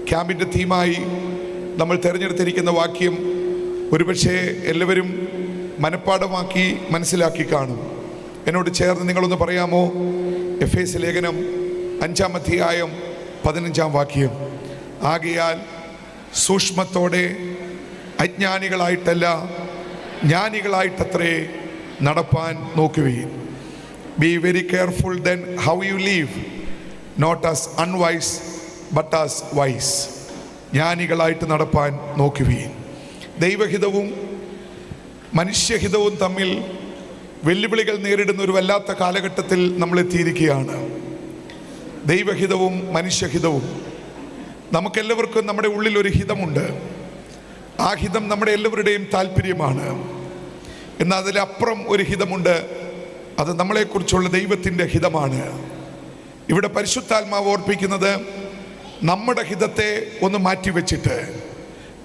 ക്യാമ്പിൻ്റെ തീമായി നമ്മൾ തിരഞ്ഞെടുത്തിരിക്കുന്ന വാക്യം ഒരുപക്ഷെ എല്ലാവരും മനഃപ്പാഠമാക്കി മനസ്സിലാക്കി കാണും. എന്നോട് ചേർന്ന് നിങ്ങളൊന്ന് പറയാമോ? എഫേസ്യ ലേഖനം 5-ാം അധ്യായം 15-ാം വാക്യം. ആകയാൽ സൂക്ഷ്മത്തോടെ അജ്ഞാനികളായിട്ടല്ല ജ്ഞാനികളായിട്ടത്രേ നടപ്പാൻ നോക്കുവീൻ. Be very careful then how you live, not as unwise but as wise. ജ്ഞാനികളായിട്ട് നടപ്പാൻ നോക്കുവീൻ. ദൈവഹിതവും മനുഷ്യഹിതവും തമ്മിൽ വെല്ലുവിളികൾ നേരിടുന്ന ഒരു വല്ലാത്ത കാലഘട്ടത്തിൽ നമ്മൾ എത്തിയിരിക്കുകയാണ്. ദൈവഹിതവും മനുഷ്യഹിതവും. നമുക്കെല്ലാവർക്കും നമ്മുടെ ഉള്ളിൽ ഒരു ഹിതമുണ്ട്. ആ ഹിതം നമ്മുടെ എല്ലാവരുടെയും താല്പര്യമാണ്. എന്നാൽ അതിലപ്പുറം ഒരു ഹിതമുണ്ട്. അത് നമ്മളെക്കുറിച്ചുള്ള ദൈവത്തിൻ്റെ ഹിതമാണ്. ഇവിടെ പരിശുദ്ധാത്മാവ് ഓർപ്പിക്കുന്നത് നമ്മുടെ ഹിതത്തെ ഒന്ന് മാറ്റിവെച്ചിട്ട്,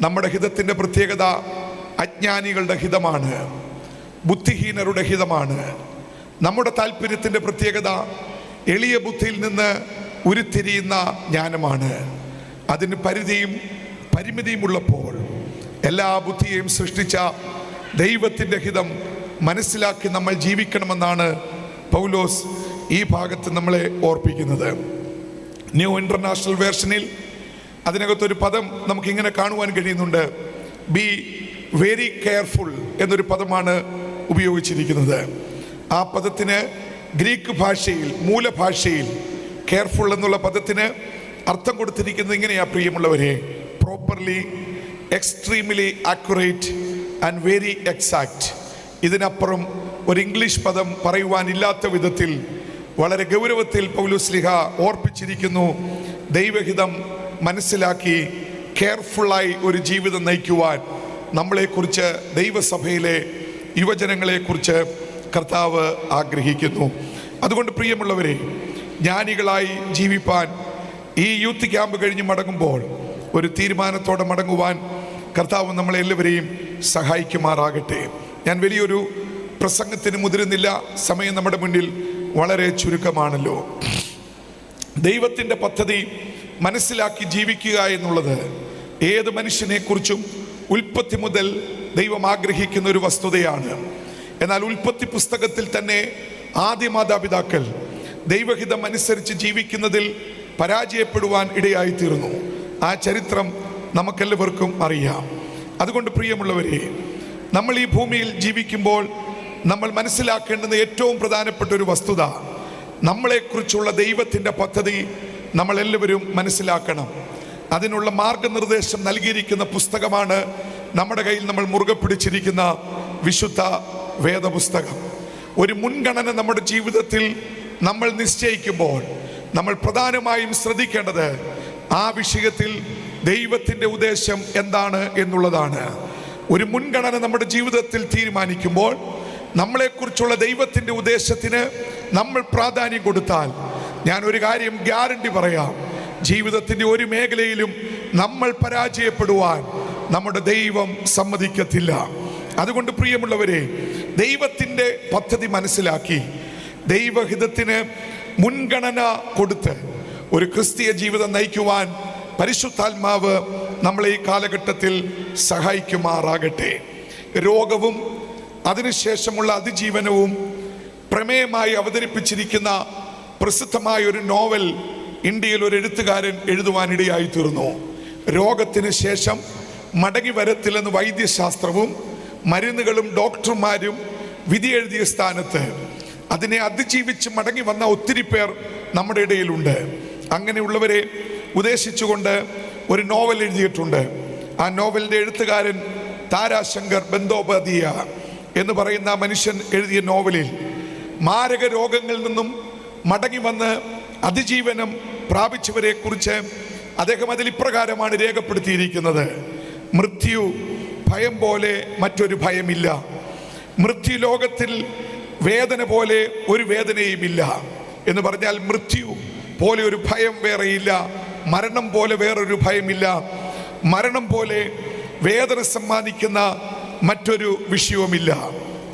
നമ്മുടെ ഹിതത്തിൻ്റെ പ്രത്യേകത അജ്ഞാനികളുടെ ഹിതമാണ്, ബുദ്ധിഹീനരുടെ ഹിതമാണ്. നമ്മുടെ താല്പര്യത്തിൻ്റെ പ്രത്യേകത എളിയ ബുദ്ധിയിൽ നിന്ന് ഉരുത്തിരിയുന്ന ജ്ഞാനമാണ്. അതിന് പരിധിയും പരിമിതിയും ഉള്ളപ്പോൾ എല്ലാ ബുദ്ധിയെയും സൃഷ്ടിച്ച ദൈവത്തിൻ്റെ ഹിതം മനസ്സിലാക്കി നമ്മൾ ജീവിക്കണമെന്നാണ് പൗലോസ് ഈ ഭാഗത്ത് നമ്മളെ ഓർപ്പിക്കുന്നത്. ന്യൂ ഇൻ്റർനാഷണൽ വേർഷനിൽ അതിനകത്തൊരു പദം നമുക്കിങ്ങനെ കാണുവാൻ കഴിയുന്നുണ്ട്. ബി വെരി കെയർഫുൾ എന്നൊരു പദമാണ് ഉപയോഗിച്ചിരിക്കുന്നത്. ആ പദത്തിന് ഗ്രീക്ക് ഭാഷയിൽ, മൂലഭാഷയിൽ കെയർഫുൾ എന്നുള്ള പദത്തിന് അർത്ഥം കൊടുത്തിരിക്കുന്നത് ഇങ്ങനെയാ, പ്രിയമുള്ളവരെ: properly, extremely accurate and very exact. ഇതിനപ്പുറം ഒരു ഇംഗ്ലീഷ് പദം പറയുവാനില്ലാത്ത വിധത്തിൽ വളരെ ഗൗരവത്തിൽ പൗലോസ്ലീഹ ഓർപ്പിച്ചിരിക്കുന്നു. ദൈവഹിതം മനസ്സിലാക്കി കെയർഫുള്ളായി ഒരു ജീവിതം നയിക്കുവാൻ നമ്മളെക്കുറിച്ച്, ദൈവസഭയിലെ യുവജനങ്ങളെക്കുറിച്ച് കർത്താവ് ആഗ്രഹിക്കുന്നു. അതുകൊണ്ട് പ്രിയമുള്ളവരെ, ജ്ഞാനികളായി ജീവിപ്പാൻ ഈ യൂത്ത് ക്യാമ്പ് കഴിഞ്ഞ് മടങ്ങുമ്പോൾ ഒരു തീരുമാനത്തോടെ മടങ്ങുവാൻ കർത്താവ് നമ്മളെല്ലാവരെയും സഹായിക്കുമാറാകട്ടെ. ഞാൻ വലിയൊരു പ്രസംഗത്തിന് മുതിരുന്നില്ല. സമയം നമ്മുടെ മുന്നിൽ വളരെ ചുരുക്കമാണല്ലോ. ദൈവത്തിൻ്റെ പദ്ധതി മനസ്സിലാക്കി ജീവിക്കുക എന്നുള്ളത് ഏത് മനുഷ്യനെക്കുറിച്ചും ഉൽപ്പത്തി മുതൽ ദൈവം ആഗ്രഹിക്കുന്ന ഒരു വസ്തുതയാണ്. എന്നാൽ ഉൽപ്പത്തി പുസ്തകത്തിൽ തന്നെ ആദ്യ മാതാപിതാക്കൾ ദൈവഹിതം അനുസരിച്ച് ജീവിക്കുന്നതിൽ പരാജയപ്പെടുവാൻ ഇടയായിത്തീർന്നു. ആ ചരിത്രം നമുക്കെല്ലാവർക്കും അറിയാം. അതുകൊണ്ട് പ്രിയമുള്ളവരെ, നമ്മൾ ഈ ഭൂമിയിൽ ജീവിക്കുമ്പോൾ നമ്മൾ മനസ്സിലാക്കേണ്ടുന്ന ഏറ്റവും പ്രധാനപ്പെട്ട ഒരു വസ്തുത, നമ്മളെക്കുറിച്ചുള്ള ദൈവത്തിൻ്റെ പദ്ധതി നമ്മളെല്ലാവരും മനസ്സിലാക്കണം. അതിനുള്ള മാർഗനിർദ്ദേശം നൽകിയിരിക്കുന്ന പുസ്തകമാണ് നമ്മുടെ കയ്യിൽ നമ്മൾ മുറുകെ പിടിച്ചിരിക്കുന്ന വിശുദ്ധ വേദപുസ്തകം. ഒരു മുൻഗണന നമ്മുടെ ജീവിതത്തിൽ നമ്മൾ നിശ്ചയിക്കുമ്പോൾ നമ്മൾ പ്രധാനമായും ശ്രദ്ധിക്കേണ്ടത് ആ വിഷയത്തിൽ ദൈവത്തിൻ്റെ ഉദ്ദേശം എന്താണ് എന്നുള്ളതാണ്. ഒരു മുൻഗണന നമ്മുടെ ജീവിതത്തിൽ തീരുമാനിക്കുമ്പോൾ നമ്മളെക്കുറിച്ചുള്ള ദൈവത്തിൻ്റെ ഉദ്ദേശത്തിന് നമ്മൾ പ്രാധാന്യം കൊടുത്താൽ, ഞാൻ ഒരു കാര്യം ഗ്യാരണ്ടി പറയാം, ജീവിതത്തിൻ്റെ ഒരു മേഖലയിലും നമ്മൾ പരാജയപ്പെടുവാൻ നമ്മുടെ ദൈവം സമ്മതിക്കത്തില്ല. അതുകൊണ്ട് പ്രിയമുള്ളവരെ, ദൈവത്തിൻ്റെ പദ്ധതി മനസ്സിലാക്കി ദൈവഹിതത്തിന് മുൻഗണന കൊടുത്ത് ഒരു ക്രിസ്തീയ ജീവിതം നയിക്കുവാൻ പരിശുദ്ധാത്മാവ് നമ്മളെ ഈ കാലഘട്ടത്തിൽ സഹായിക്കുമാറാകട്ടെ. രോഗവും അതിനുശേഷമുള്ള അതിജീവനവും പ്രമേയമായി അവതരിപ്പിച്ചിരിക്കുന്ന പ്രസിദ്ധമായ ഒരു നോവൽ ഇന്ത്യയിൽ ഒരു എഴുത്തുകാരൻ എഴുതുവാനിടയായി തീർന്നു. രോഗത്തിന് ശേഷം മടങ്ങി വരത്തില്ലെന്ന് വൈദ്യശാസ്ത്രവും മരുന്നുകളും ഡോക്ടർമാരും വിധി എഴുതിയ സ്ഥാനത്ത് അതിനെ അതിജീവിച്ച് മടങ്ങി വന്ന ഒത്തിരി പേർ നമ്മുടെ ഇടയിലുണ്ട്. അങ്ങനെയുള്ളവരെ ഉദ്ദേശിച്ചുകൊണ്ട് ഒരു നോവൽ എഴുതിയിട്ടുണ്ട്. ആ നോവലിൻ്റെ എഴുത്തുകാരൻ താരാശങ്കർ ബന്ദോപാധ്യായ എന്ന് പറയുന്ന മനുഷ്യൻ എഴുതിയ നോവലിൽ മാരക രോഗങ്ങളിൽ നിന്നും മടങ്ങി വന്ന് അതിജീവനം പ്രാപിച്ചവരെ കുറിച്ച് അദ്ദേഹം അതിൽ ഇപ്രകാരമാണ് രേഖപ്പെടുത്തിയിരിക്കുന്നത്: മൃത്യു ഭയം പോലെ മറ്റൊരു ഭയമില്ല. മൃത്യു ലോകത്തിൽ വേദന പോലെ ഒരു വേദനയുമില്ല. എന്ന് പറഞ്ഞാൽ മൃത്യു പോലെ ഒരു ഭയം വേറെയില്ല. മരണം പോലെ വേറൊരു ഭയമില്ല. മരണം പോലെ വേദന സമ്മാനിക്കുന്ന മറ്റൊരു വിഷയവുമില്ല.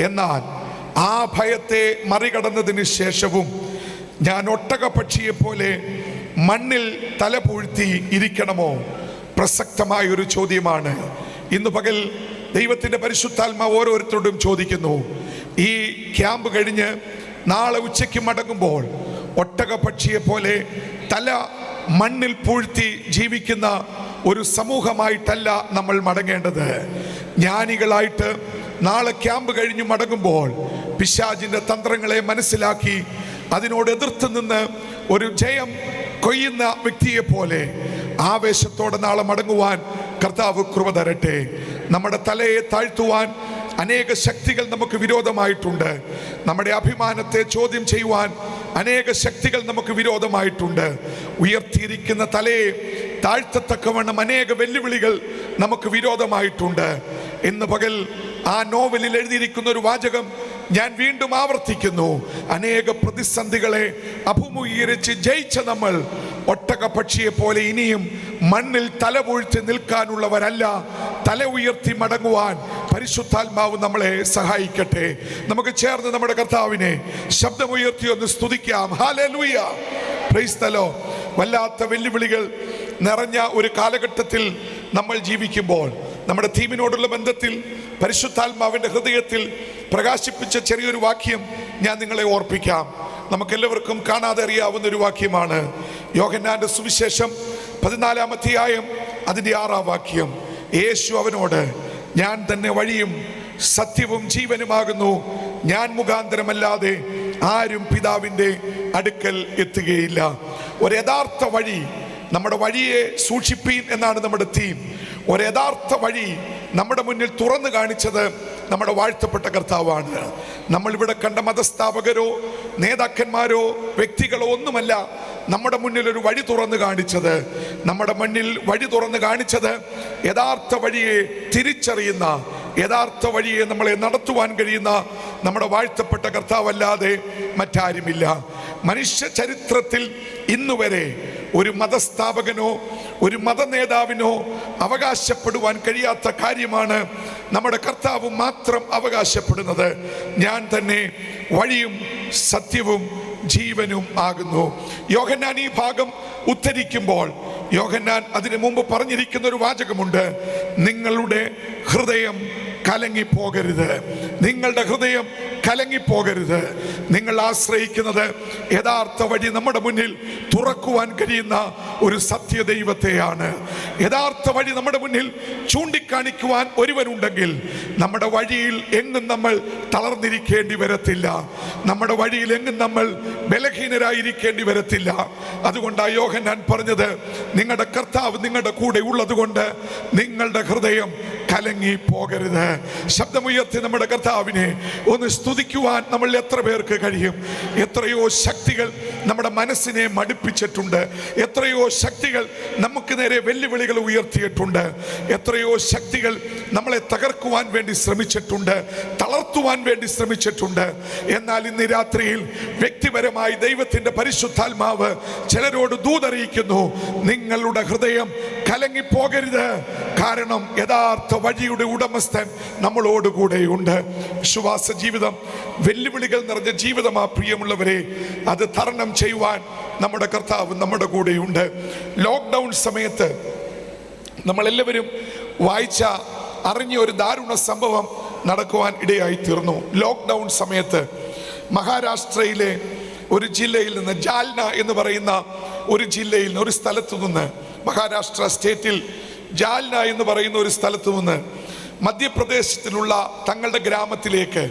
എന്നാൽ ആ ഭയത്തെ മറികടന്നതിന് ശേഷവും ഞാൻ ഒട്ടകപക്ഷിയെ പോലെ മണ്ണിൽ തല പൂഴ്ത്തി ഇരിക്കണമോ? പ്രസക്തമായൊരു ചോദ്യമാണ്. ഇന്ന് പകൽ ദൈവത്തിൻ്റെ പരിശുദ്ധാത്മാവ് ഓരോരുത്തരോടും ചോദിക്കുന്നു. ഈ ക്യാമ്പ് കഴിഞ്ഞ് നാളെ ഉച്ചയ്ക്ക് മടങ്ങുമ്പോൾ ഒട്ടകപ്പക്ഷിയെ പോലെ തല മണ്ണിൽ പൂഴ്ത്തി ജീവിക്കുന്ന ഒരു സമൂഹമായിട്ടല്ല നമ്മൾ മടങ്ങേണ്ടത്. ജ്ഞാനികളായിട്ട് നാളെ ക്യാമ്പ് കഴിഞ്ഞ് മടങ്ങുമ്പോൾ പിശാചിൻ്റെ തന്ത്രങ്ങളെ മനസ്സിലാക്കി അതിനോട് എതിർത്ത് നിന്ന് ഒരു ജയം കൊയ്യുന്ന വ്യക്തിയെ പോലെ ആവേശത്തോടെ നാളെ മടങ്ങുവാൻ കർത്താവ് കൃപ തരട്ടെ. നമ്മുടെ തലയെ താഴ്ത്തുവാൻ അനേക ശക്തികൾ നമുക്ക് വിരോധമായിട്ടുണ്ട്. നമ്മുടെ അഭിമാനത്തെ ചോദ്യം ചെയ്യുവാൻ അനേക ശക്തികൾ നമുക്ക് വിരോധമായിട്ടുണ്ട്. ഉയർത്തിയിരിക്കുന്ന തലയെ താഴ്ത്തത്തക്കവണ്ണം അനേക വെല്ലുവിളികൾ നമുക്ക് വിരോധമായിട്ടുണ്ട്. ഇന്ന് പകൽ ആ നോവലിൽ എഴുതിയിരിക്കുന്ന ഒരു വാചകം ഞാൻ വീണ്ടും ആവർത്തിക്കുന്നു. അനേക പ്രതിസന്ധികളെ അഭിമുഖീകരിച്ച് ജയിച്ച നമ്മൾ ഒട്ടകപ്പക്ഷിയെ പോലെ ഇനിയും മണ്ണിൽ തല പൂഴ്ത്തി നിൽക്കാനുള്ളവരല്ല. തല ഉയർത്തി മടങ്ങുവാൻ പരിശുദ്ധാത്മാവ് നമ്മളെ സഹായിക്കട്ടെ. നമുക്ക് ചേർന്ന് നമ്മുടെ കർത്താവിനെ ശബ്ദമുയർത്തി ഒന്ന് സ്തുതിക്കാം. Hallelujah, praise the Lord. വല്ലാത്ത വെല്ലുവിളികൾ നിറഞ്ഞ ഒരു കാലഘട്ടത്തിൽ നമ്മൾ ജീവിക്കുമ്പോൾ നമ്മുടെ ടീമിനോടുള്ള ബന്ധത്തിൽ പരിശുദ്ധാത്മാവിൻ്റെ ഹൃദയത്തിൽ പ്രകാശിപ്പിച്ച ചെറിയൊരു വാക്യം ഞാൻ നിങ്ങളെ ഓർപ്പിക്കാം. നമുക്കെല്ലാവർക്കും കാണാതെ അറിയാവുന്ന ഒരു വാക്യമാണ്. യോഹന്നാന്റെ സുവിശേഷം 14-ാം അധ്യായം അതിൻ്റെ 6-ാം വാക്യം. യേശു അവനോട്, ഞാൻ തന്നെ വഴിയും സത്യവും ജീവനുമാകുന്നു, ഞാൻ മുഖാന്തരമല്ലാതെ ആരും പിതാവിൻ്റെ അടുക്കൽ എത്തുകയില്ല. ഒരു യഥാർത്ഥ വഴി, നമ്മുടെ വഴിയെ സൂക്ഷിപ്പീൻ എന്നാണ് നമ്മുടെ തീം. ഒരു യഥാർത്ഥ വഴി നമ്മുടെ മുന്നിൽ തുറന്നു കാണിച്ചത് നമ്മുടെ വാഴ്ത്തപ്പെട്ട കർത്താവാണ്. നമ്മളിവിടെ കണ്ട മതസ്ഥാപകരോ നേതാക്കന്മാരോ വ്യക്തികളോ ഒന്നുമല്ല നമ്മുടെ മുന്നിൽ ഒരു വഴി തുറന്നു കാണിച്ചത്. നമ്മുടെ മുന്നിൽ വഴി തുറന്നു കാണിച്ചത് യഥാർത്ഥ വഴിയെ തിരിച്ചറിയുന്ന, യഥാർത്ഥ വഴിയെ നമ്മളെ നടത്തുവാൻ കഴിയുന്ന നമ്മുടെ വാഴ്ത്തപ്പെട്ട കർത്താവല്ലാതെ മറ്റാരുമില്ല. മനുഷ്യ ചരിത്രത്തിൽ ഇന്നുവരെ ഒരു മതസ്ഥാപകനോ ഒരു മത നേതാവിനോ അവകാശപ്പെടുവാൻ കഴിയാത്ത കാര്യമാണ് നമ്മുടെ കർത്താവ് മാത്രം അവകാശപ്പെടുന്നത്. ഞാൻ തന്നെ വഴിയും സത്യവും ജീവനും ആകുന്നു. യോഹന്നാൻ ഈ ഭാഗം ഉദ്ധരിക്കുമ്പോൾ യോഹന്നാൻ അതിനു മുമ്പ് പറഞ്ഞിരിക്കുന്ന ഒരു വാചകമുണ്ട്. നിങ്ങളുടെ ഹൃദയം കലങ്ങിപ്പോകരുത്, നിങ്ങളുടെ ഹൃദയം കലങ്ങിപ്പോകരുത്. നിങ്ങൾ ആശ്രയിക്കുന്നത് യഥാർത്ഥ വഴി നമ്മുടെ മുന്നിൽ തുറക്കുവാൻ കഴിയുന്ന ഒരു സത്യദൈവത്തെയാണ്. യഥാർത്ഥ വഴി നമ്മുടെ മുന്നിൽ ചൂണ്ടിക്കാണിക്കുവാൻ ഒരുവനുണ്ടെങ്കിൽ നമ്മുടെ വഴിയിൽ എങ്ങും നമ്മൾ തളർന്നിരിക്കേണ്ടി വരത്തില്ല. നമ്മുടെ വഴിയിൽ എങ്ങും നമ്മൾ ബലഹീനരായിരിക്കേണ്ടി വരത്തില്ല. അതുകൊണ്ടാണ് യോഹന്നാൻ പറഞ്ഞത്, നിങ്ങളുടെ കർത്താവ് നിങ്ങളുടെ കൂടെ ഉള്ളത് കൊണ്ട് നിങ്ങളുടെ ഹൃദയം കലങ്ങി പോകരുത്. ശബ്ദമുയർത്തി നമ്മുടെ കർത്താവിനെ ഒന്ന് സ്തുതിക്കുവാൻ നമ്മൾ എത്ര പേർക്ക് കഴിയും? എത്രയോ ശക്തികൾ നമ്മുടെ മനസ്സിനെ മടുപ്പിച്ചിട്ടുണ്ട്. എത്രയോ ശക്തികൾ നമുക്ക് നേരെ വെല്ലുവിളികൾ ഉയർത്തിയിട്ടുണ്ട്. എത്രയോ ശക്തികൾ നമ്മളെ തകർക്കുവാൻ വേണ്ടി ശ്രമിച്ചിട്ടുണ്ട്, തളർത്തുവാൻ വേണ്ടി ശ്രമിച്ചിട്ടുണ്ട്. എന്നാൽ ഇന്ന് രാത്രിയിൽ വ്യക്തിപരമായി ദൈവത്തിന്റെ പരിശുദ്ധാത്മാവ് ചിലരോട് ദൂതറിയിക്കുന്നു, നിങ്ങളുടെ ഹൃദയം കലങ്ങിപ്പോകരുത്. കാരണം യഥാർത്ഥ വഴിയുടെ ഉടമസ്ഥൻ നമ്മളോടുകൂടെയുണ്ട്. വിശ്വാസ ജീവിതം വെല്ലുവിളികൾ നിറഞ്ഞ ജീവിതമാ പ്രിയമുള്ളവരെ. അത് തരണം ചെയ്യുവാൻ നമ്മുടെ കർത്താവ് നമ്മുടെ കൂടെയുണ്ട്. ലോക്ക്ഡൗൺ സമയത്ത് നമ്മളെല്ലാവരും വായിച്ച അറിഞ്ഞ ഒരു ദാരുണ സംഭവം നടക്കുവാൻ ഇടയായി തീർന്നു. ലോക്ക്ഡൗൺ സമയത്ത് മഹാരാഷ്ട്രയിലെ ഒരു ജില്ലയിൽ നിന്ന്, ജാൽന എന്ന് പറയുന്ന ഒരു ജില്ലയിൽ നിന്ന്, ഒരു സ്ഥലത്തു നിന്ന്, മഹാരാഷ്ട്ര സ്റ്റേറ്റിൽ ജാൽന എന്ന് പറയുന്ന ഒരു സ്ഥലത്തു നിന്ന് മധ്യപ്രദേശത്തിലുള്ള തങ്ങളുടെ ഗ്രാമത്തിലേക്ക്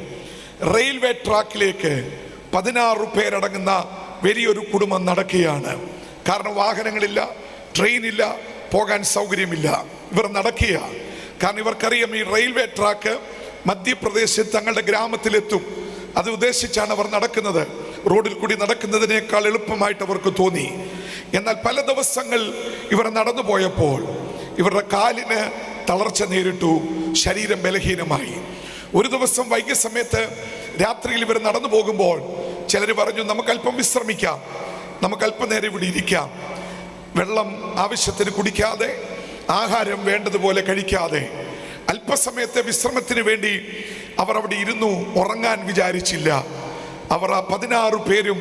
റെയിൽവേ ട്രാക്കിലേക്ക് 16 പേരടങ്ങുന്ന വലിയൊരു കുടുംബം നടക്കുകയാണ്. കാരണം വാഹനങ്ങളില്ല, ട്രെയിനില്ല, പോകാൻ സൗകര്യമില്ല. ഇവർ നടക്കുക. കാരണം ഇവർക്കറിയാം ഈ റെയിൽവേ ട്രാക്ക് മധ്യപ്രദേശത്ത് തങ്ങളുടെ ഗ്രാമത്തിലെത്തും. അത് ഉദ്ദേശിച്ചാണ് അവർ നടക്കുന്നത്. റോഡിൽ കൂടി നടക്കുന്നതിനേക്കാൾ എളുപ്പമായിട്ട് അവർക്ക് തോന്നി. എന്നാൽ പല ദിവസങ്ങൾ ഇവർ നടന്നു പോയപ്പോൾ ഇവരുടെ കാലിന് തളർച്ച നേരിട്ടു, ശരീരം ബലഹീനമായി. ഒരു ദിവസം വൈകിയ സമയത്ത് രാത്രിയിൽ ഇവർ നടന്നു പോകുമ്പോൾ ചിലർ പറഞ്ഞു, നമുക്കല്പം വിശ്രമിക്കാം, നമുക്കല്പനേരം ഇവിടെ ഇരിക്കാം. വെള്ളം ആവശ്യത്തിന് കുടിക്കാതെ, ആഹാരം വേണ്ടതുപോലെ കഴിക്കാതെ അല്പസമയത്തെ വിശ്രമത്തിന് വേണ്ടി അവർ അവിടെ ഇരുന്നു. ഉറങ്ങാൻ വിചാരിച്ചില്ല. അവർ ആ 16 പേരും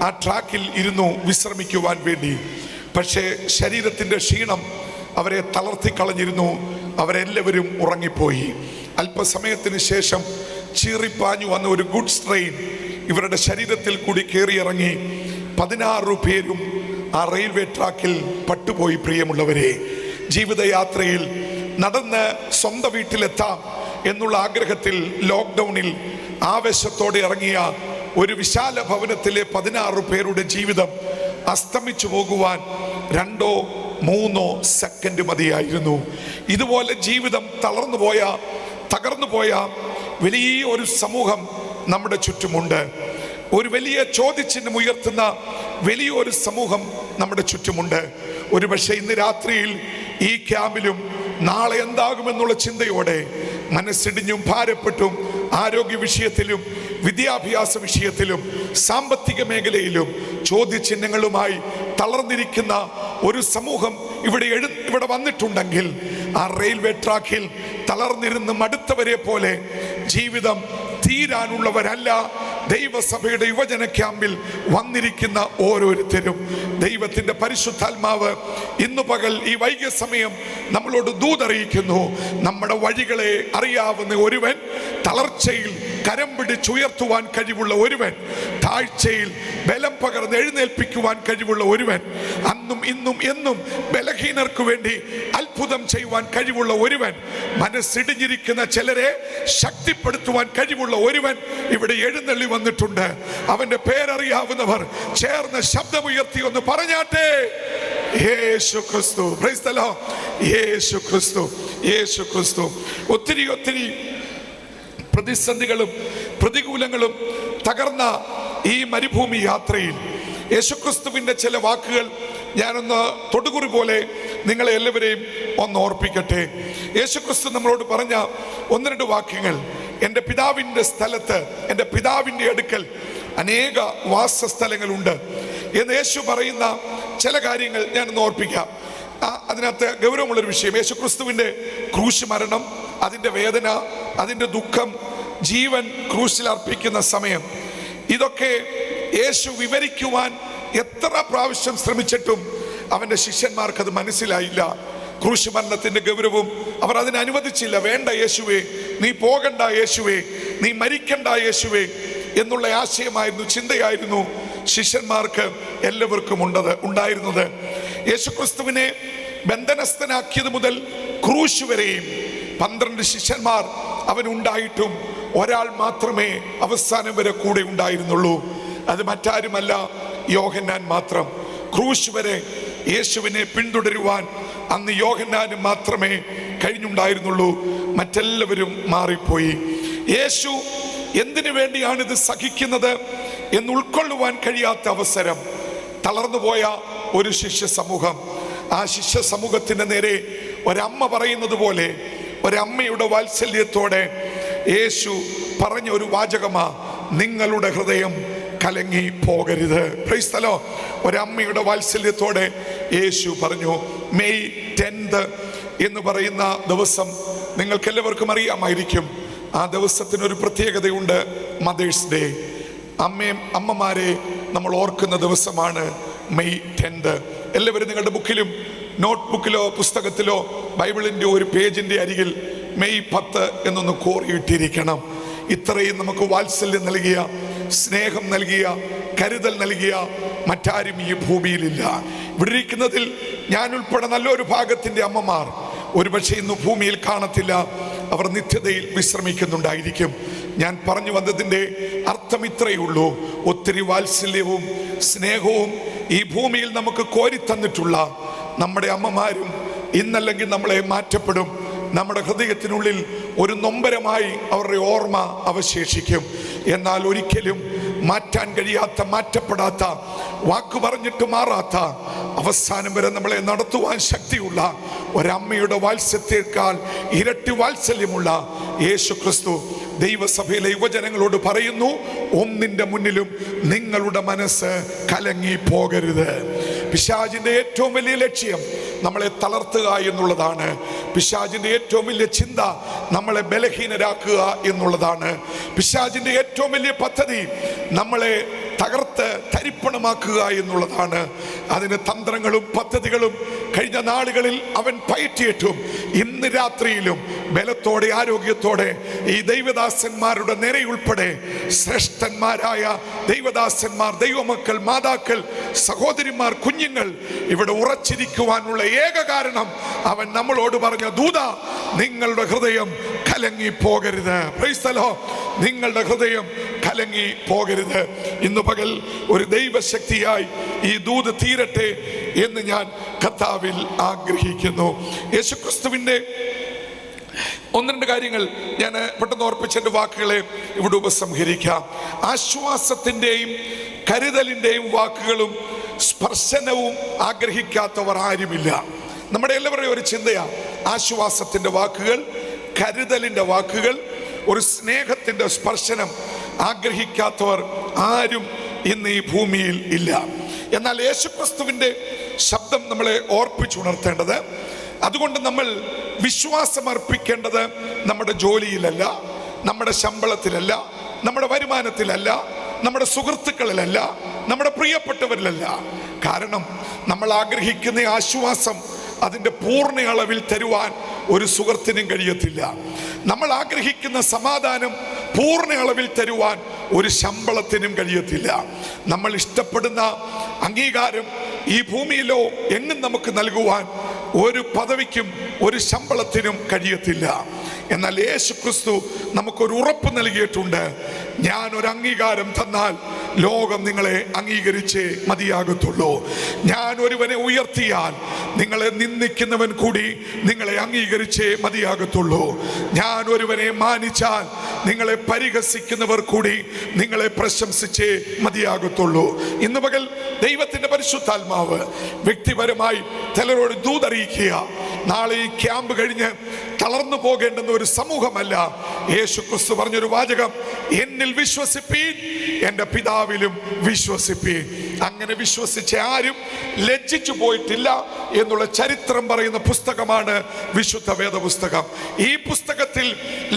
ആ ട്രാക്കിൽ ഇരുന്നു വിശ്രമിക്കുവാൻ വേണ്ടി. പക്ഷേ ശരീരത്തിൻ്റെ ക്ഷീണം അവരെ തളർത്തിക്കളഞ്ഞിരുന്നു. അവരെല്ലാവരും ഉറങ്ങിപ്പോയി. അല്പസമയത്തിന് ശേഷം ചീറിപ്പാഞ്ഞു വന്ന ഒരു ഗുഡ്സ് ട്രെയിൻ ഇവരുടെ ശരീരത്തിൽ കൂടി കയറിയിറങ്ങി. 16 പേരും ആ റെയിൽവേ ട്രാക്കിൽ പട്ടുപോയി. പ്രിയമുള്ളവരെ, ജീവിതയാത്രയിൽ നടന്ന് സ്വന്തം വീട്ടിലെത്താം എന്നുള്ള ആഗ്രഹത്തിൽ ലോക്ക്ഡൗണിൽ ആവേശത്തോടെ ഇറങ്ങിയ ഒരു വിശാല ഭവനത്തിലെ 16 പേരുടെ ജീവിതം അസ്തമിച്ചു പോകുവാൻ 2-3 സെക്കൻഡ് മതിയായിരുന്നു. ഇതുപോലെ ജീവിതം തകർന്നു പോയ വലിയ ഒരു സമൂഹം നമ്മുടെ ചുറ്റുമുണ്ട്. ഒരു വലിയ ചോദ്യചിഹ്നം ഉയർത്തുന്ന വലിയൊരു സമൂഹം നമ്മുടെ ചുറ്റുമുണ്ട്. ഒരുപക്ഷെ ഇന്ന് രാത്രിയിൽ ഈ ക്യാമ്പിലും നാളെ എന്താകുമെന്നുള്ള ചിന്തയോടെ മനസ്സിടിഞ്ഞും ഭാരപ്പെട്ടും ആരോഗ്യ വിഷയത്തിലും വിദ്യാഭ്യാസ വിഷയത്തിലും സാമ്പത്തിക മേഖലയിലും ചോദ്യചിഹ്നങ്ങളുമായി തളർന്നിരിക്കുന്ന ഒരു സമൂഹം ഇവിടെ വന്നിട്ടുണ്ടെങ്കിൽ, ആ റെയിൽവേ ട്രാക്കിൽ തളർന്നിരുന്ന് മടുത്തവരെ പോലെ ജീവിതം തീരാനുള്ളവരല്ല ദൈവസഭയുടെ യുവജന ക്യാമ്പിൽ വന്നിരിക്കുന്ന ഓരോരുത്തരും. ദൈവത്തിന്റെ പരിശുദ്ധാത്മാവ് ഇന്നു പകൽ ഈ വൈകിയ സമയം നമ്മളോട് ദൂതറിയിക്കുന്നു. നമ്മുടെ വഴികളെ അറിയാവുന്ന ഒരുവൻ, തളർച്ചയിൽ കരം പിടിച്ചുയർത്തുവാൻ കഴിവുള്ള ഒരുവൻ, താഴ്ചയിൽ ബലം പകർന്ന് എഴുന്നേൽപ്പിക്കുവാൻ കഴിവുള്ള ഒരുവൻ, അന്നും ഇന്നും എന്നും ബലഹീനർക്ക് വേണ്ടി അത്ഭുതം ചെയ്യുവാൻ കഴിവുള്ള ഒരുവൻ, മനസ്സിടിഞ്ഞിരിക്കുന്ന ചിലരെ ശക്തിപ്പെടുത്തുവാൻ കഴിവുള്ള ഒരുവൻ ഇവിടെ എഴുന്നള്ളി വന്നിട്ടുണ്ട്. അവന്റെ പേരറിയാവുന്നവർ ചേർന്ന് ശബ്ദമുയർത്തി ഒന്ന് പറഞ്ഞാട്ടെ, യേശു ക്രിസ്തു. Praise the Lord. യേശു ക്രിസ്തു, യേശു ക്രിസ്തു. ഒത്തിരി പ്രതിസന്ധികളും പ്രതികൂലങ്ങളും തകർന്ന ഈ മരുഭൂമി യാത്രയിൽ യേശുക്രിസ്തുവിൻ്റെ ചില വാക്കുകൾ ഞാനൊന്ന് തൊടുകുറി പോലെ നിങ്ങളെ എല്ലാവരെയും ഒന്ന് ഓർപ്പിക്കട്ടെ. യേശുക്രിസ്തു നമ്മളോട് പറഞ്ഞ 1-2 വാക്യങ്ങൾ. എൻ്റെ പിതാവിൻ്റെ സ്ഥലത്ത്, എൻ്റെ പിതാവിൻ്റെ അടുക്കൽ അനേക വാസസ്ഥലങ്ങളുണ്ട് എന്ന് യേശു പറയുന്ന ചില കാര്യങ്ങൾ ഞാനൊന്ന് ഓർപ്പിക്കാം. അതിനകത്ത് ഗൗരവമുള്ളൊരു വിഷയം, യേശുക്രിസ്തുവിൻ്റെ ക്രൂശ് മരണം, അതിൻ്റെ വേദന, അതിൻ്റെ ദുഃഖം, ജീവൻ ക്രൂശിൽ അർപ്പിക്കുന്ന സമയം, ഇതൊക്കെ യേശു വിവരിക്കുവാൻ എത്ര പ്രാവശ്യം ശ്രമിച്ചിട്ടും അവൻ്റെ ശിഷ്യന്മാർക്ക് അത് മനസ്സിലായില്ല. ക്രൂശ് മരണത്തിൻ്റെ ഗൗരവം അവർ അതിന് അനുവദിച്ചില്ല. വേണ്ട യേശുവേ, നീ പോകണ്ട യേശുവേ, നീ മരിക്കണ്ട യേശുവേ എന്നുള്ള ആശയമായിരുന്നു, ചിന്തയായിരുന്നു ശിഷ്യന്മാർക്ക് എല്ലാവർക്കും ഉണ്ടായിരുന്നത്. യേശുക്രിസ്തുവിനെ ബന്ധനസ്ഥനാക്കിയത് മുതൽ ക്രൂശ് വരെയും 12 ശിഷ്യന്മാർ അവനുണ്ടായിട്ടും ഒരാൾ മാത്രമേ അവസാനം വരെ കൂടെ ഉണ്ടായിരുന്നുള്ളൂ. അത് മറ്റാരുമല്ല, യോഹന്നാൻ മാത്രം. ക്രൂശ് വരെ യേശുവിനെ പിന്തുടരുവാൻ അന്ന് യോഹന്നാന് മാത്രമേ കഴിഞ്ഞുണ്ടായിരുന്നുള്ളൂ. മറ്റെല്ലാവരും മാറിപ്പോയി. യേശു എന്തിനു വേണ്ടിയാണ് ഇത് സഹിക്കുന്നത് എന്ന് ഉൾക്കൊള്ളുവാൻ കഴിയാത്ത അവസരം, തളർന്നുപോയ ഒരു ശിഷ്യ സമൂഹം. ആ ശിഷ്യ സമൂഹത്തിന് നേരെ ഒരമ്മ പറയുന്നത് പോലെ, ഒരമ്മയുടെ വാത്സല്യത്തോടെ യേശു പറഞ്ഞ ഒരു വാചകമാ, നിങ്ങളുടെ ഹൃദയം കലങ്ങി പോകരുത്. Praise the Lord. ഒരമ്മയുടെ വാത്സല്യത്തോടെ യേശു പറഞ്ഞു. മെയ് 10 എന്ന് പറയുന്ന ദിവസം നിങ്ങൾക്ക് എല്ലാവർക്കും അറിയാമായിരിക്കും. ആ ദിവസത്തിനൊരു പ്രത്യേകതയുണ്ട്, മദേഴ്സ് ഡേ. അമ്മമാരെ നമ്മൾ ഓർക്കുന്ന ദിവസമാണ് മെയ് 10. എല്ലാവരും നിങ്ങളുടെ ബുക്കിലും നോട്ട് ബുക്കിലോ പുസ്തകത്തിലോ ബൈബിളിൻ്റെ ഒരു പേജിൻ്റെ അരികിൽ മെയ് 10 എന്നൊന്ന് കോറിയിട്ടിരിക്കണം. ഇത്രയും നമുക്ക് വാത്സല്യം നൽകിയ, സ്നേഹം നൽകിയ, കരുതൽ നൽകിയ മറ്റാരും ഈ ഭൂമിയിലില്ല. ഇവിടെ ഇരിക്കുന്നതിൽ ഞാൻ ഉൾപ്പെടെ നല്ലൊരു ഭാഗത്തിൻ്റെ അമ്മമാർ ഒരുപക്ഷെ ഇന്ന് ഭൂമിയിൽ കാണത്തില്ല. അവർ നിത്യതയിൽ വിശ്രമിക്കുന്നുണ്ടായിരിക്കും. ഞാൻ പറഞ്ഞു വന്നതിൻ്റെ അർത്ഥം ഇത്രയേ ഉള്ളൂ. ഒത്തിരി വാത്സല്യവും സ്നേഹവും ഈ ഭൂമിയിൽ നമുക്ക് കോരിത്തന്നിട്ടുള്ള നമ്മുടെ അമ്മമാരും ഇന്നല്ലെങ്കിൽ നമ്മളെ മാറ്റപ്പെടും. നമ്മുടെ ഹൃദയത്തിനുള്ളിൽ ഒരു നൊമ്പരമായി അവരുടെ ഓർമ്മ അവശേഷിക്കും. എന്നാൽ ഒരിക്കലും മാറ്റാൻ കഴിയാത്ത, മാറ്റപ്പെടാത്ത, വാക്ക് പറഞ്ഞിട്ട് മാറാത്ത, അവസാനം വരെ നമ്മളെ നടത്തുവാൻ ശക്തിയുള്ള ഒരമ്മയുടെ വാത്സല്യത്തേക്കാൾ ഇരട്ടി വാത്സല്യമുള്ള യേശു ക്രിസ്തു ദൈവസഭയിലെ യുവജനങ്ങളോട് പറയുന്നു, ഒന്നിൻ്റെ മുന്നിലും നിങ്ങളുടെ മനസ്സ് കലങ്ങി പോകരുത്. പിശാചിന്റെ ഏറ്റവും വലിയ ലക്ഷ്യം നമ്മളെ തളർത്തുക എന്നുള്ളതാണ്. പിശാചിന്റെ ഏറ്റവും വലിയ ചിന്ത നമ്മളെ ബലഹീനരാക്കുക എന്നുള്ളതാണ്. പിശാചിന്റെ ഏറ്റവും വലിയ പദ്ധതി നമ്മളെ തകർത്ത് തരിപ്പണമാക്കുക എന്നുള്ളതാണ്. അതിന് തന്ത്രങ്ങളും പദ്ധതികളും കഴിഞ്ഞ നാളുകളിൽ അവൻ പയറ്റിയിട്ടും ഇന്ന് രാത്രിയിലും ബലത്തോടെ ആരോഗ്യത്തോടെ ഈ ദൈവദാസന്മാരുടെ നിരയുൾപ്പെടെ ശ്രേഷ്ഠന്മാരായ ദൈവദാസന്മാർ, ദൈവമക്കൾ, മാതാക്കൾ, സഹോദരിമാർ, കുഞ്ഞുങ്ങൾ ഇവിടെ ഉറച്ചിരിക്കുവാനുള്ള ഏക കാരണം അവൻ നമ്മളോട് പറഞ്ഞ ദൂത, നിങ്ങളുടെ ഹൃദയം കലങ്ങി പോകരുത്. Praise the Lord. നിങ്ങളുടെ ഹൃദയം കലങ്ങി പോകരുത്. ഇന്ന് പകൽ ഒരു ദൈവശക്തിയായി ഈ ദൂത് തീരട്ടെ എന്ന് ഞാൻ കർത്താവിൽ ആഗ്രഹിക്കുന്നു. യേശുക്രിസ്തുവിന്റെ ഒന്ന് രണ്ട് കാര്യങ്ങൾ ഞാൻ പെട്ടെന്ന് ഓർപ്പിച്ച എൻ്റെ വാക്കുകളെ ഇവിടെ ഉപസംഹരിക്കാം. ആശ്വാസത്തിൻ്റെയും കരുതലിൻ്റെയും വാക്കുകളും സ്പർശനവും ആഗ്രഹിക്കാത്തവർ ആരുമില്ല. നമ്മുടെ എല്ലാവരുടെയും ഒരു ചിന്തയാണ് ആശ്വാസത്തിൻ്റെ വാക്കുകൾ, കരുതലിൻ്റെ വാക്കുകൾ, ഒരു സ്നേഹത്തിൻ്റെ സ്പർശനം ആഗ്രഹിക്കാത്തവർ ആരും ഇന്ന് ഈ ഭൂമിയിൽ ഇല്ല. എന്നാൽ യേശുക്രിസ്തുവിൻ്റെ ശബ്ദം നമ്മളെ ഓർപ്പിച്ചുണർത്തേണ്ടത്, അതുകൊണ്ട് നമ്മൾ വിശ്വാസം അർപ്പിക്കേണ്ടത് നമ്മുടെ ജോലിയിലല്ല, നമ്മുടെ ശമ്പളത്തിലല്ല, നമ്മുടെ വരുമാനത്തിലല്ല, നമ്മുടെ സുഹൃത്തുക്കളിലല്ല, നമ്മുടെ പ്രിയപ്പെട്ടവരിലല്ല. കാരണം നമ്മൾ ആഗ്രഹിക്കുന്ന ആശ്വാസം അതിൻ്റെ പൂർണ്ണ അളവിൽ തരുവാൻ ഒരു സുഹൃത്തിനും കഴിയത്തില്ല. നമ്മൾ ആഗ്രഹിക്കുന്ന സമാധാനം പൂർണ്ണ അളവിൽ തരുവാൻ ഒരു ശമ്പളത്തിനും കഴിയത്തില്ല. നമ്മൾ ഇഷ്ടപ്പെടുന്ന അംഗീകാരം ഈ ഭൂമിയിലോ എങ്ങും നമുക്ക് നൽകുവാൻ ഒരു പദവിക്കും ഒരു ശമ്പളത്തിനും കഴിയത്തില്ല. എന്നാൽ യേശുക്രിസ്തു നമുക്കൊരു ഉറപ്പ് നൽകിയിട്ടുണ്ട്. ഞാൻ ഒരു അംഗീകാരം തന്നാൽ ലോകം നിങ്ങളെ അംഗീകരിച്ചേ മതിയാകത്തുള്ളൂ. ഞാൻ ഒരുവനെ ഉയർത്തിയാൽ നിങ്ങളെ നിന്ദിക്കുന്നവൻ കൂടി നിങ്ങളെ അംഗീകരിച്ചേ മതിയാകത്തുള്ളൂ. ഞാൻ ഒരുവനെ മാനിച്ചാൽ നിങ്ങളെ പരിഹസിക്കുന്നവർ കൂടി നിങ്ങളെ പ്രശംസിച്ചേ മതിയാകത്തുള്ളൂ. ഇന്ന് പകൽ ദൈവത്തിന്റെ പരിശുദ്ധാത്മാവ് വ്യക്തിപരമായി ചിലരോട് ദൂതറിയിക്കുക. നാളെ ഈ ക്യാമ്പ് കഴിഞ്ഞ് തളർന്നു പോകേണ്ടുന്ന ഒരു സമൂഹമല്ല. യേശുക്രിസ്തു പറഞ്ഞൊരു വാചകം, എന്നിൽ വിശ്വസിപ്പീൻ, എൻ്റെ പിതാവിലും വിശ്വസിപ്പീൻ. അങ്ങനെ വിശ്വസിച്ച ആരും ലജ്ജിച്ചു പോയിട്ടില്ല എന്നുള്ള ചരിത്രം പറയുന്ന പുസ്തകമാണ് വിശുദ്ധ വേദപുസ്തകം. ഈ പുസ്തകത്തിൽ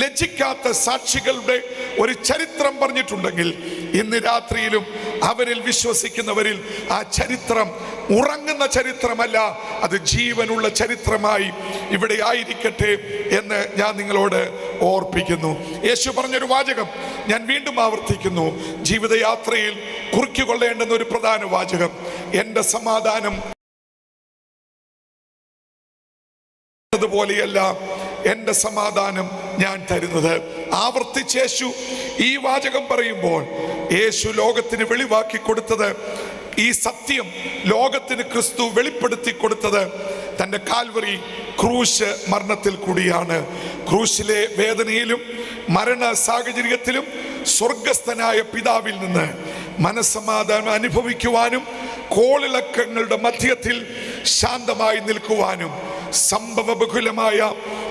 ലജ്ജിക്കാത്ത സാക്ഷികളുടെ ഒരു ചരിത്രം പറഞ്ഞിട്ടുണ്ടെങ്കിൽ ഇന്ന് രാത്രിയിലും അവരിൽ വിശ്വസിക്കുന്നവരിൽ ആ ചരിത്രം ഉറങ്ങുന്ന ചരിത്രമല്ല, അത് ജീവനുള്ള ചരിത്രമായി ഇവിടെ ആയിരിക്കട്ടെ എന്ന് ഞാൻ നിങ്ങളോട് ഓർപ്പിക്കുന്നു. യേശു പറഞ്ഞൊരു വാചകം ഞാൻ വീണ്ടും ആവർത്തിക്കുന്നു. ജീവിതയാത്രയിൽ കുറിക്കുകൊള്ളേണ്ടുന്ന ഒരു പ്രധാന വാചകം, എൻ്റെ സമാധാനം അതുപോലെയല്ല, എൻ്റെ സമാധാനം ഞാൻ തരുന്നത്. ആവർത്തിച്ച് യേശു ഈ വാചകം പറയുമ്പോൾ യേശു ലോകത്തിന് വെളിവാക്കി കൊടുത്തത്, ഈ സത്യം ലോകത്തിന് ക്രിസ്തു വെളിപ്പെടുത്തി കൊടുത്തത് തൻ്റെ കാൽവറി ക്രൂശ് മരണത്തിൽ കൂടിയാണ്. ക്രൂശിലെ വേദനയിലും മരണ സാഹചര്യത്തിലും സ്വർഗസ്ഥനായ പിതാവിൽ നിന്ന് മനസ്സമാധാനം അനുഭവിക്കുവാനും കോളിളക്കങ്ങളുടെ മധ്യത്തിൽ ശാന്തമായി നിൽക്കുവാനും സംഭവബഹുലമായ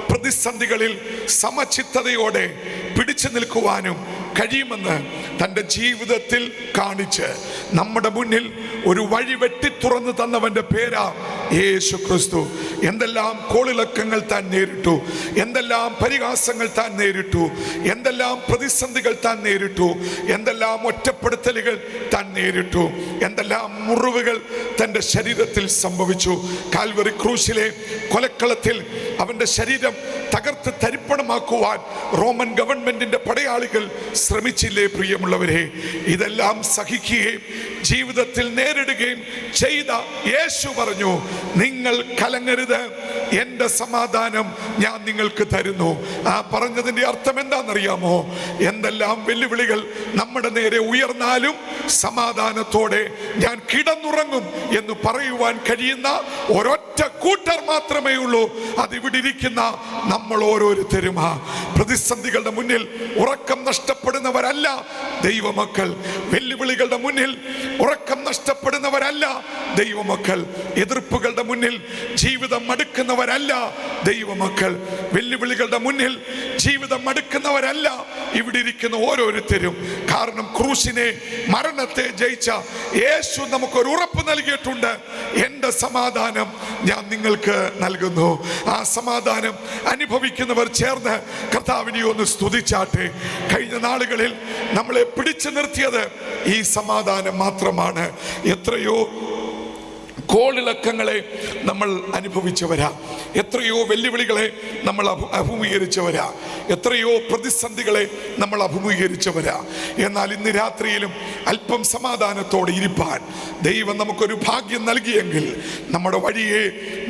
പ്രതിസന്ധികളിൽ സമചിത്തതയോടെ പിടിച്ചു നിൽക്കുവാനും കഴിയുമെന്ന് തൻ്റെ ജീവിതത്തിൽ കാണിച്ച് നമ്മുടെ മുന്നിൽ ഒരു വഴി വെട്ടി തുറന്നു തന്നവന്റെ പേരാ യേശു ക്രിസ്തു. എന്തെല്ലാം കോളിളക്കങ്ങൾ താൻ നേരിട്ടു, എന്തെല്ലാം പരിഹാസങ്ങൾ താൻ നേരിട്ടു, എന്തെല്ലാം പ്രതിസന്ധികൾ താൻ നേരിട്ടു, എന്തെല്ലാം ഒറ്റപ്പെടുത്തലുകൾ താൻ നേരിട്ടു, എന്തെല്ലാം മുറിവുകൾ തൻ്റെ ശരീരത്തിൽ സംഭവിച്ചു. കാൽവറി ക്രൂശിലെ കൊലക്കളത്തിൽ അവൻ്റെ ശരീരം തകർത്ത് തരിപ്പണമാക്കുവാൻ റോമൻ ഗവൺമെന്റിന്റെ പടയാളികൾ ശ്രമിച്ചില്ലേ പ്രിയമുള്ളവരെ? ഇതെല്ലാം സഹിക്കുകയും ജീവിതത്തിൽ നേരിടുകയും ചെയ്ത യേശു പറഞ്ഞു, നിങ്ങൾ കലങ്ങരുത്, എൻ്റെ സമാധാനം ഞാൻ നിങ്ങൾക്ക് തരുന്നു. ആ പറഞ്ഞതിൻ്റെ അർത്ഥം എന്താണെന്നറിയാമോ? എന്തെല്ലാം വെല്ലുവിളികൾ നമ്മുടെ നേരെ ഉയർന്നാലും സമാധാനത്തോടെ ഞാൻ കിടന്നുറങ്ങും എന്ന് പറയുവാൻ കഴിയുന്ന ഒരൊറ്റ കൂട്ടർ മാത്രമേ ഉള്ളൂ. അതിവിടെ ഇരിക്കുന്ന നമ്മൾ ഓരോരുത്തരും. പ്രതിസന്ധികളുടെ മുന്നിൽ ഉറക്കം നഷ്ടപ്പെടുന്നവരല്ല ദൈവമക്കൾ. വെല്ലുവിളികളുടെ മുന്നിൽ ഉറക്കം നഷ്ടപ്പെടുന്നവരല്ല ദൈവമക്കൾ. എതിർപ്പുകളുടെ മുന്നിൽ ജീവിതം മടുക്കുന്നവരല്ല ദൈവമക്കൾ. വെല്ലുവിളികളുടെ മുന്നിൽ ജീവിതം മടുക്കുന്നവരല്ല ഇവിടെ ഇരിക്കുന്ന ഓരോരുത്തരും. കാരണം ക്രൂശിനെ, മരണത്തെ ജയിച്ച യേശു നമുക്കൊരു ഉറപ്പ് നൽകിയിട്ടുണ്ട്. എൻ്റെ സമാധാനം ഞാൻ നിങ്ങൾക്ക് നൽകുന്നു. ആ സമാധാനം അനുഭവിക്കുന്നവർ ചേർന്ന് കർത്താവിനെ ഒന്ന് സ്തുതിച്ചാട്ടെ. കഴിഞ്ഞ നാളുകളിൽ നമ്മളെ പിടിച്ചു നിർത്തിയത് ഈ സമാധാനം മാത്രമാണ്. എത്രയോ കോളിളക്കങ്ങളെ നമ്മൾ അനുഭവിച്ചവരാ, എത്രയോ വെല്ലുവിളികളെ നമ്മൾ അഭിമുഖീകരിച്ചവരാ, എത്രയോ പ്രതിസന്ധികളെ നമ്മൾ അഭിമുഖീകരിച്ചവരാ. എന്നാൽ ഇന്ന് രാത്രിയിലും അല്പം സമാധാനത്തോടെ ഇരിപ്പാൻ ദൈവം നമുക്കൊരു ഭാഗ്യം നൽകിയെങ്കിൽ നമ്മുടെ വഴിയെ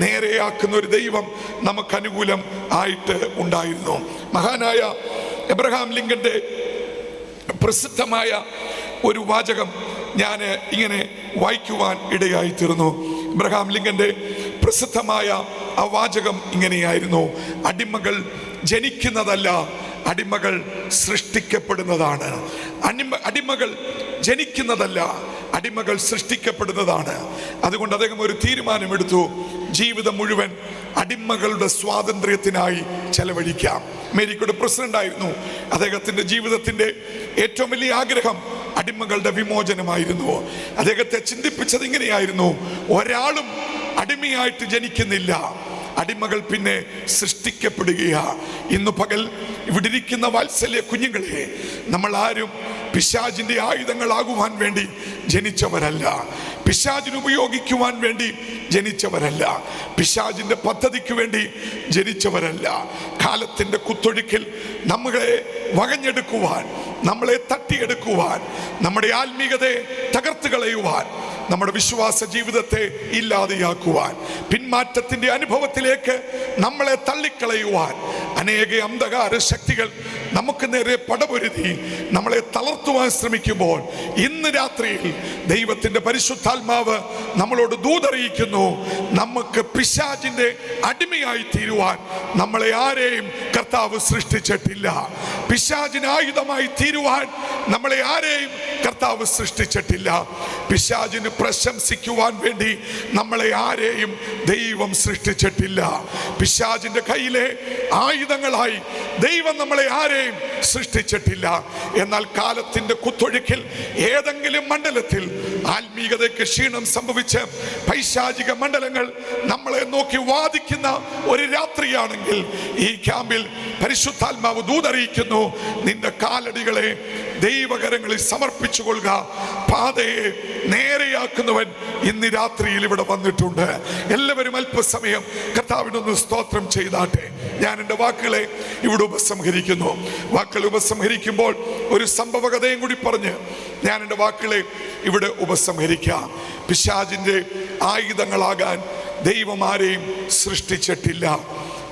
നേരെയാക്കുന്ന ഒരു ദൈവം നമുക്ക് അനുകൂലം ആയിട്ട് ഉണ്ടായിരുന്നു. മഹാനായ എബ്രഹാം ലിങ്കന്റെ പ്രസിദ്ധമായ ഒരു വാചകം ഞാൻ ഇങ്ങനെ വായിക്കുവാൻ ഇടയായിത്തീർന്നു. എബ്രഹാം ലിങ്കന്റെ പ്രസിദ്ധമായ ആ വാചകം ഇങ്ങനെയായിരുന്നു: അടിമകൾ ജനിക്കുന്നതല്ല, അടിമകൾ സൃഷ്ടിക്കപ്പെടുന്നതാണ്. അടിമകൾ ജനിക്കുന്നതല്ല, അടിമകൾ സൃഷ്ടിക്കപ്പെടുന്നതാണ്. അതുകൊണ്ട് അദ്ദേഹം ഒരു തീരുമാനമെടുത്തു, ജീവിതം മുഴുവൻ അടിമകളുടെ സ്വാതന്ത്ര്യത്തിനായി ചെലവഴിക്കാം. അമേരിക്കയുടെ പ്രസിഡന്റ് ആയിരുന്നു. അദ്ദേഹത്തിന്റെ ജീവിതത്തിന്റെ ഏറ്റവും വലിയ ആഗ്രഹം അടിമകളുടെ വിമോചനമായിരുന്നു. അദ്ദേഹത്തെ ചിന്തിപ്പിച്ചത് ഇങ്ങനെയായിരുന്നു: ഒരാളും അടിമയായിട്ട് ജനിക്കുന്നില്ല, അടിമകൾ പിന്നെ സൃഷ്ടിക്കപ്പെടുകയാ. ഇന്ന് പകൽ ഇവിടെ ഇരിക്കുന്ന വാത്സല്യ കുഞ്ഞുങ്ങളെ, നമ്മൾ ആരും പിശാചിന്റെ ആയുധങ്ങളാകുവാൻ വേണ്ടി ജനിച്ചവരല്ല, പിശാചിന് ഉപയോഗിക്കുവാൻ വേണ്ടി ജനിച്ചവരല്ല, പിശാചിന്റെ പദ്ധതിക്ക് വേണ്ടി ജനിച്ചവരല്ല. കാലത്തിന്റെ കുത്തൊഴുക്കിൽ നമ്മളെ വകഞ്ഞെടുക്കുവാൻ, നമ്മളെ തട്ടിയെടുക്കുവാൻ, നമ്മുടെ ആത്മീയതയെ തകർത്ത് കളയുവാൻ, നമ്മുടെ വിശ്വാസ ജീവിതത്തെ ഇല്ലാതെയാക്കുവാൻ, പിന്മാറ്റത്തിന്റെ അനുഭവത്തിലേക്ക് നമ്മളെ തള്ളിക്കളയുവാൻ അനേക അന്ധകാര ശക്തികൾ നമുക്ക് നേരെ പടപൊരുതി നമ്മളെ തളർത്തുവാൻ ശ്രമിക്കുമ്പോൾ, ഇന്ന് രാത്രിയിൽ ദൈവത്തിന്റെ പരിശുദ്ധാത്മാവ് നമ്മളോട് ദൂതറിയിക്കുന്നു: നമുക്ക് പിശാചിന്റെ അടിമയായി തീരുവാൻ നമ്മളെ ആരെയും കർത്താവ് സൃഷ്ടിച്ചിട്ടില്ല. പിശാചിന് ആയുധമായി തീരുവാൻ നമ്മളെ ആരെയും കർത്താവ് സൃഷ്ടിച്ചിട്ടില്ല. പിശാചിന് പ്രശംസിക്കുവാൻ വേണ്ടി നമ്മളെ ആരെയും ദൈവം സൃഷ്ടിച്ചിട്ടില്ല. പിശാചിന്റെ കയ്യിലെ ആയുധങ്ങളായി ദൈവം നമ്മളെ ആരെയും സൃഷ്ടിച്ചിട്ടില്ല. എന്നാൽ കാലത്തിന്റെ കുത്തൊഴുക്കിൽ ഏതെങ്കിലും മണ്ഡലത്തിൽ ആത്മീയതയ്ക്ക് ക്ഷീണം സംഭവിച്ച് പൈശാചിക മണ്ഡലങ്ങൾ നമ്മളെ നോക്കി വാദിക്കുന്ന ഒരു രാത്രിയാണെങ്കിൽ, ഈ ക്യാമ്പിൽ പരിശുദ്ധാത്മാവ് ദൂതറിയിക്കുന്നു: നിന്റെ കാലടികളെ ദൈവകരങ്ങളിൽ സമർപ്പിച്ചു കൊള്ളുക. പാതയെ നേരെയാക്കുന്നവൻ ഇന്ന് രാത്രിയിൽ ഇവിടെ വന്നിട്ടുണ്ട്. എല്ലാവരും അല്പസമയം കർത്താവിനൊന്ന് സ്തോത്രം ചെയ്താട്ടെ. ഞാൻ എൻ്റെ വാക്കുകളെ ഇവിടെ ഉപസംഹരിക്കുന്നു. വാക്കുകൾ ഉപസംഹരിക്കുമ്പോൾ ഒരു സംഭവകഥയും കൂടി പറഞ്ഞ് ഞാൻ എൻ്റെ വാക്കുകളെ ഇവിടെ ഉപസംഹരിക്കാം. പിശാചിന്റെ ആയുധങ്ങളാകാൻ ദൈവം ആരെയും സൃഷ്ടിച്ചിട്ടില്ല,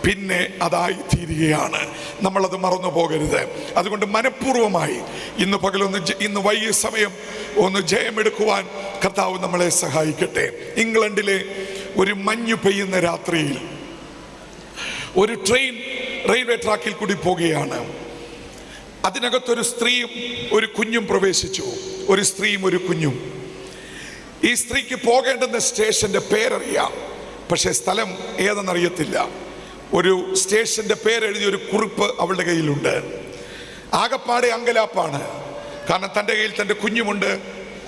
പിന്നെ അതായി തീരുകയാണ്. നമ്മളത് മറന്നു പോകരുത്. അതുകൊണ്ട് മനഃപൂർവ്വമായി ഇന്ന് പകലൊന്ന്, ഇന്ന് വൈകിയ സമയം ഒന്ന് ജയമെടുക്കുവാൻ കർത്താവ് നമ്മളെ സഹായിക്കട്ടെ. ഇംഗ്ലണ്ടിലെ ഒരു മഞ്ഞു പെയ്യുന്ന രാത്രിയിൽ ഒരു ട്രെയിൻ റെയിൽവേ ട്രാക്കിൽ കൂടി പോകുകയാണ്. അതിനകത്തൊരു സ്ത്രീയും ഒരു കുഞ്ഞും പ്രവേശിച്ചു. ഒരു സ്ത്രീയും ഒരു കുഞ്ഞും. ഈ സ്ത്രീക്ക് പോകേണ്ടുന്ന സ്റ്റേഷന്റെ പേരറിയാം, പക്ഷെ സ്ഥലം ഏതെന്നറിയത്തില്ല. ഒരു സ്റ്റേഷന്റെ പേരെഴുതിയ ഒരു കുറിപ്പ് അവളുടെ കയ്യിലുണ്ട്. ആകപ്പാടെ അങ്കലാപ്പാണ്. കാരണം തൻ്റെ കയ്യിൽ തൻ്റെ കുഞ്ഞുമുണ്ട്,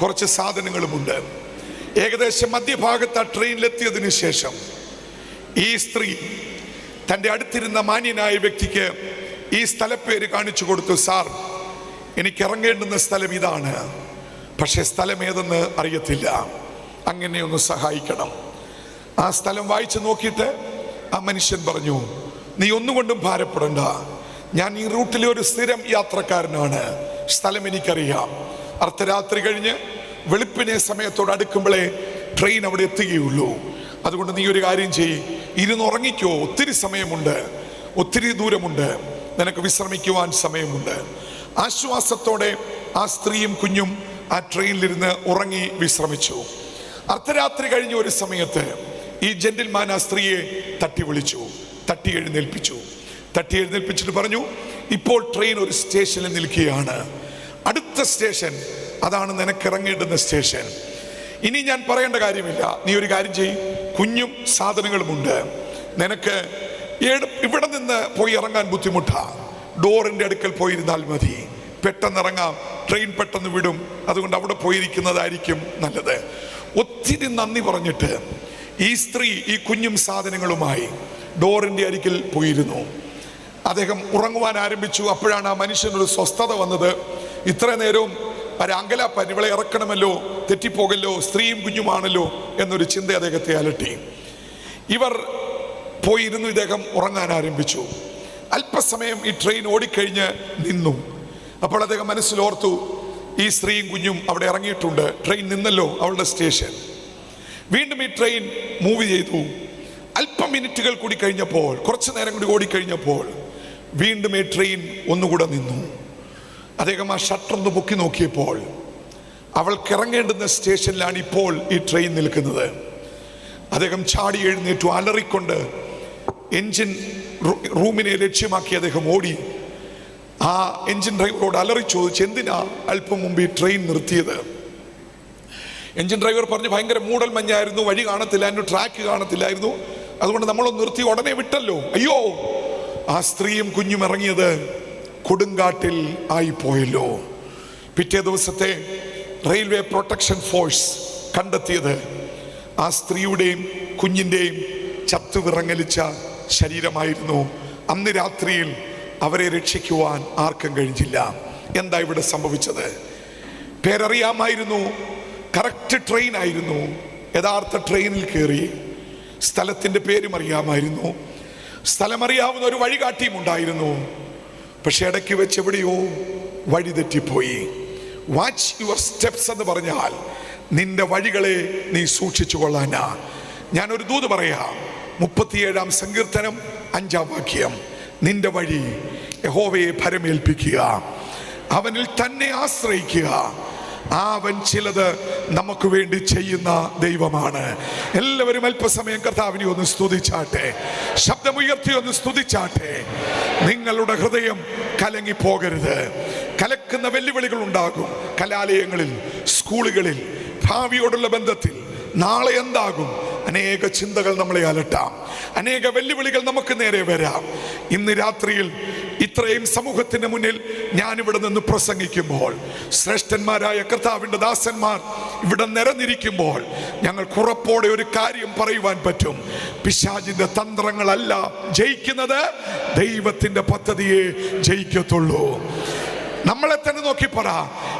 കുറച്ച് സാധനങ്ങളുമുണ്ട്. ഏകദേശം മധ്യഭാഗത്ത് ആ ട്രെയിനിലെത്തിയതിനു ശേഷം ഈ സ്ത്രീ തൻ്റെ അടുത്തിരുന്ന മാന്യനായ വ്യക്തിക്ക് ഈ സ്ഥലപ്പേര് കാണിച്ചു കൊടുത്തു. സാർ, എനിക്ക് ഇറങ്ങേണ്ടുന്ന സ്ഥലം ഇതാണ്, പക്ഷെ സ്ഥലം ഏതെന്ന് അറിയത്തില്ല, അങ്ങനെ ഒന്ന് സഹായിക്കണം. ആ സ്ഥലം വായിച്ചു നോക്കിയിട്ട് ആ മനുഷ്യൻ പറഞ്ഞു: നീ ഒന്നുകൊണ്ടും ഭാരപ്പെടണ്ട, ഞാൻ ഈ റൂട്ടിലെ ഒരു സ്ഥിരം യാത്രക്കാരനാണ്, സ്ഥലം എനിക്കറിയാം. അർദ്ധരാത്രി കഴിഞ്ഞ് വെളുപ്പിനെ സമയത്തോട് അടുക്കുമ്പോഴേ ട്രെയിൻ അവിടെ എത്തുകയുള്ളൂ. അതുകൊണ്ട് നീ ഒരു കാര്യം ചെയ്യ്, ഇരുന്നുറങ്ങിക്കോ, ഒത്തിരി സമയമുണ്ട്, ഒത്തിരി ദൂരമുണ്ട്, നിനക്ക് വിശ്രമിക്കുവാൻ സമയമുണ്ട്. ആശ്വാസത്തോടെ ആ സ്ത്രീയും കുഞ്ഞും ആ ട്രെയിനിലിരുന്ന് ഉറങ്ങി വിശ്രമിച്ചു. അർദ്ധരാത്രി കഴിഞ്ഞ ഒരു സമയത്ത് ഈ ജെന്റിൽമാൻ ആ സ്ത്രീയെ തട്ടി വിളിച്ചു, തട്ടി എഴുന്നേൽപ്പിച്ചിട്ട് പറഞ്ഞു: ഇപ്പോൾ ട്രെയിൻ ഒരു സ്റ്റേഷനിൽ നിൽക്കുകയാണ്, അടുത്ത സ്റ്റേഷൻ അതാണ് നിനക്ക് ഇറങ്ങേണ്ടുന്ന സ്റ്റേഷൻ. ഇനി ഞാൻ പറയേണ്ട കാര്യമില്ല, നീ ഒരു കാര്യം ചെയ്യ്, കുഞ്ഞും സാധനങ്ങളുമുണ്ട്, നിനക്ക് ഇവിടെ നിന്ന് പോയി ഇറങ്ങാൻ ബുദ്ധിമുട്ടാ, ഡോറിൻ്റെ അടുക്കൽ പോയിരുന്നാൽ മതി, പെട്ടെന്ന് ഇറങ്ങാം, ട്രെയിൻ പെട്ടെന്ന് വിടും, അതുകൊണ്ട് അവിടെ പോയിരിക്കുന്നതായിരിക്കും നല്ലത്. ഒത്തിരി നന്ദി പറഞ്ഞിട്ട് ഈ സ്ത്രീ ഈ കുഞ്ഞും സാധനങ്ങളുമായി ഡോറിൻ്റെ അരികിൽ പോയിരുന്നു. അദ്ദേഹം ഉറങ്ങുവാൻ ആരംഭിച്ചു. അപ്പോഴാണ് ആ മനുഷ്യനൊരു സ്വസ്ഥത വന്നത്. ഇത്ര നേരവും അങ്കലാപ്പാൻ, ഇവളെ ഇറക്കണമല്ലോ, തെറ്റിപ്പോകല്ലോ, സ്ത്രീയും കുഞ്ഞുമാണല്ലോ എന്നൊരു ചിന്ത അദ്ദേഹത്തെ അലട്ടി. ഇവർ പോയിരുന്നു. ഇദ്ദേഹം ഉറങ്ങാൻ ആരംഭിച്ചു. അല്പസമയം ഈ ട്രെയിൻ ഓടിക്കഴിഞ്ഞ് നിന്നു. അപ്പോൾ അദ്ദേഹം മനസ്സിലോർത്തു, ഈ സ്ത്രീയും കുഞ്ഞും അവിടെ ഇറങ്ങിയിട്ടുണ്ട്, ട്രെയിൻ നിന്നല്ലോ അവളുടെ സ്റ്റേഷൻ. വീണ്ടും ഈ ട്രെയിൻ മൂവ് ചെയ്തു. അല്പം മിനിറ്റുകൾ കൂടി കഴിഞ്ഞപ്പോൾ, കുറച്ചു നേരം കൂടി ഓടിക്കഴിഞ്ഞപ്പോൾ വീണ്ടും ഈ ട്രെയിൻ ഒന്നുകൂടെ നിന്നു. അദ്ദേഹം ആ ഷട്ടർ ഒന്ന് പൊക്കി നോക്കിയപ്പോൾ അവൾക്ക് ഇറങ്ങേണ്ടുന്ന സ്റ്റേഷനിലാണ് ഇപ്പോൾ ഈ ട്രെയിൻ നിൽക്കുന്നത്. അദ്ദേഹം ചാടി എഴുന്നേറ്റു, അലറിക്കൊണ്ട് എൻജിൻ റൂമിനെ ലക്ഷ്യമാക്കി അദ്ദേഹം ഓടി. ആ എൻജിൻ ഡ്രൈവറോട് അലറി ചോദിച്ചു, എന്തിനാ അല്പം മുമ്പ് ഈ ട്രെയിൻ നിർത്തിയത്? എൻജിൻ ഡ്രൈവർ പറഞ്ഞു, ഭയങ്കര മൂടൽ മഞ്ഞായിരുന്നു, വഴി കാണത്തില്ലായിരുന്നു, ട്രാക്ക് കാണത്തില്ലായിരുന്നു, അതുകൊണ്ട് നമ്മളൊന്ന് നിർത്തി, ഉടനെ വിട്ടല്ലോ. അയ്യോ, ആ സ്ത്രീയും കുഞ്ഞും ഇറങ്ങിയത് കൊടുങ്കാട്ടിൽ ആയിപ്പോയല്ലോ. പിറ്റേ ദിവസത്തെ റെയിൽവേ പ്രൊട്ടക്ഷൻ ഫോഴ്സ് കണ്ടെത്തിയത് ആ സ്ത്രീയുടെയും കുഞ്ഞിൻ്റെയും ചത്തുവിറങ്ങലിച്ച ശരീരമായിരുന്നു. അന്ന് രാത്രിയിൽ അവരെ രക്ഷിക്കുവാൻ ആർക്കും കഴിഞ്ഞില്ല. എന്താ ഇവിടെ സംഭവിച്ചത്? പേരറിയാമായിരുന്നു, കറക്റ്റ് ട്രെയിൻ ആയിരുന്നു, യഥാർത്ഥ ട്രെയിനിൽ കയറി. സ്ഥലത്തിൻ്റെ പേരും അറിയാമായിരുന്നു, സ്ഥലമറിയാവുന്ന ഒരു വഴികാട്ടിയും ഉണ്ടായിരുന്നു. പക്ഷെ ഇടയ്ക്ക് വെച്ച് എവിടെയോ വഴി തെറ്റിപ്പോയി. വാച്ച് യുവർ സ്റ്റെപ്സ് എന്ന് പറഞ്ഞാൽ നിന്റെ വഴികളെ നീ സൂക്ഷിച്ചു കൊള്ളാനാ. ഞാനൊരു ദൂത് പറയാം. 37-ാം സങ്കീർത്തനം 5-ാം വാക്യം, നിന്റെ വഴി യഹോവയെ ഭരമേൽപ്പിക്കുക, അവനിൽ തന്നെ ആശ്രയിക്കുക, അവൻ ചിലത് നമുക്ക് വേണ്ടി ചെയ്യുന്ന ദൈവമാണ്. എല്ലാവരും അല്പസമയം കർത്താവിനെ ഒന്ന് സ്തുതിച്ചാട്ടെ, ശബ്ദമുയർത്തി ഒന്ന് സ്തുതിച്ചാട്ടെ. നിങ്ങളുടെ ഹൃദയം കലങ്ങി പോകരുത്. കലക്കുന്ന വെല്ലുവിളികൾ ഉണ്ടാകും. കലാലയങ്ങളിൽ, സ്കൂളുകളിൽ, ഭാവിയോടുള്ള ബന്ധത്തിൽ നാളെ എന്താകും? അനേക ചിന്തകൾ നമ്മളെ അലട്ടാം, അനേക വെല്ലുവിളികൾ നമുക്ക് നേരെ വരാം. ഇന്ന് രാത്രിയിൽ ഇത്രയും സമൂഹത്തിന് മുന്നിൽ ഞാനിവിടെ നിന്ന് പ്രസംഗിക്കുമ്പോൾ, ശ്രേഷ്ഠന്മാരായ കർത്താവിൻ്റെ ദാസന്മാർ ഇവിടെ നിരന്നിരിക്കുമ്പോൾ, ഞങ്ങൾക്ക് ഉറപ്പോടെ ഒരു കാര്യം പറയുവാൻ പറ്റും: പിശാചിന്റെ തന്ത്രങ്ങളല്ല ജയിക്കുന്നത്, ദൈവത്തിന്റെ പദ്ധതിയെ ജയിക്കത്തുള്ളൂ. നമ്മളെ തന്നെ നോക്കി പറ,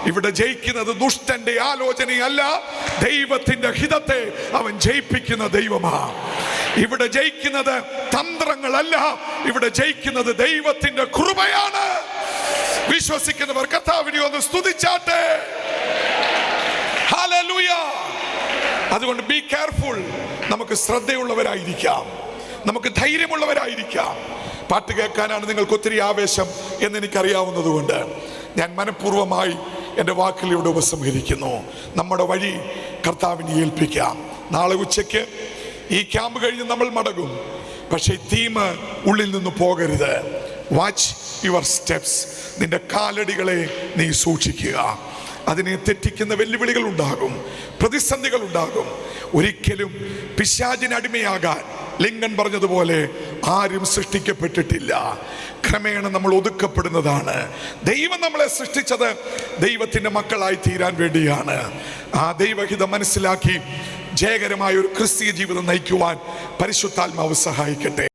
ഇവിടെ ജയിക്കുന്നത് ദുഷ്ടന്റെ ആലോചനയല്ല, ദൈവത്തിന്റെ ഹിതത്തെ അവൻ ജയിപ്പിക്കുന്ന ദൈവമാ. ഇവിടെ ജയിക്കുന്നത് തന്ത്രങ്ങളല്ല, ഇവിടെ ജയിക്കുന്നത് ദൈവത്തിന്റെ കൃപയാണ്. വിശ്വസിക്കുന്നവർ കർത്താവിനെ ഒന്ന് സ്തുതിച്ചാട്ടെ. ഹല്ലേലൂയ. അതുകൊണ്ട് ബി കെയർഫുൾ. നമുക്ക് ശ്രദ്ധയുള്ളവരായിരിക്കാം, നമുക്ക് ധൈര്യമുള്ളവരായിരിക്കാം. പാട്ട് കേൾക്കാനാണ് നിങ്ങൾക്ക് ഒത്തിരി ആവേശം എന്നെനിക്കറിയാവുന്നതുകൊണ്ട് ഞാൻ മനഃപൂർവ്വമായി എൻ്റെ വാക്കുകളിലൂടെ ഉപസംഹരിക്കുന്നു. നമ്മുടെ വഴി കർത്താവിനെ ഏൽപ്പിക്കാം. നാളെ ഉച്ചയ്ക്ക് ഈ ക്യാമ്പ് കഴിഞ്ഞ് നമ്മൾ മടങ്ങും. പക്ഷേ തീം ഉള്ളിൽ നിന്ന് പോകരുത്. Watch your steps. നിന്റെ കാലടികളെ നീ സൂക്ഷിക്കുക. അതിനെ തെറ്റിക്കുന്ന വെല്ലുവിളികൾ ഉണ്ടാകും, പ്രതിസന്ധികൾ ഉണ്ടാകും. ഒരിക്കലും പിശാചിന് അടിമയാകാൻ ലിങ്കൻ പറഞ്ഞതുപോലെ ആരും സൃഷ്ടിക്കപ്പെട്ടിട്ടില്ല. ക്രമേണ നമ്മൾ ഒതുക്കപ്പെടുന്നതാണ്. ദൈവം നമ്മളെ സൃഷ്ടിച്ചത് ദൈവത്തിൻ്റെ മക്കളായി തീരാൻ വേണ്ടിയാണ്. ആ ദൈവഹിതം മനസ്സിലാക്കി ജയകരമായ ഒരു ക്രിസ്തീയ ജീവിതം നയിക്കുവാൻ പരിശുദ്ധാത്മാവ് സഹായിക്കട്ടെ.